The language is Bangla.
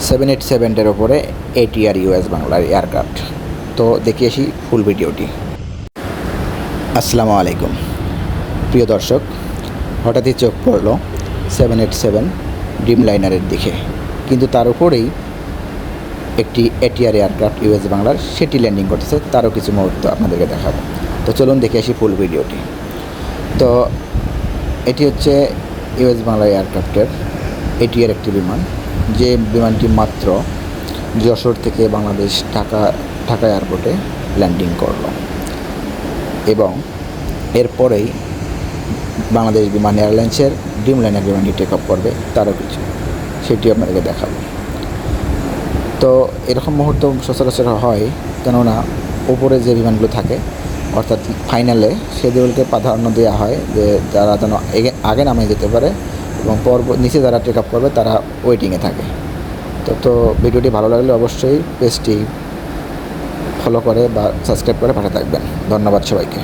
787-এর ওপরে ATR US বাংলার এয়ারক্রাফট। তো দেখে আসি ফুল ভিডিওটি। আসসালামু আলাইকুম প্রিয় দর্শক, হঠাৎই চোখ পড়ল 787 ড্রিমলাইনারের দিকে, কিন্তু তার উপরেই একটি ATR এয়ারক্রাফট US বাংলার, সেটি ল্যান্ডিং করতেছে। তারও কিছু মুহূর্ত আপনাদেরকে দেখাবো। তো চলুন দেখে আসি ফুল ভিডিওটি। তো এটি হচ্ছে US বাংলা এয়ারক্রাফটের ATR একটি বিমান, যে বিমানটি মাত্র যশোর থেকে বাংলাদেশ ঢাকা এয়ারপোর্টে ল্যান্ডিং করল এবং এরপরেই বাংলাদেশ বিমান এয়ারলাইন্সের ড্রিমলাইনার বিমানটি টেক অফ করবে। তারও কিছু সেটি আপনাদেরকে দেখাবো। তো এরকম মুহূর্ত সচরাচর হয়, কেননা উপরে যে বিমানগুলো থাকে অর্থাৎ ফাইনালে, সেগুলোকে প্রাধান্য দেওয়া হয় যে যারা যেন আগে নামে যেতে পারে এবং নিচে যারা টেক আপ করবে তারা ওয়েটিংয়ে থাকে। তো ভিডিওটি ভালো লাগলে অবশ্যই পেজটি ফলো করে বা সাবস্ক্রাইব করে পাশে থাকবেন। ধন্যবাদ সবাইকে।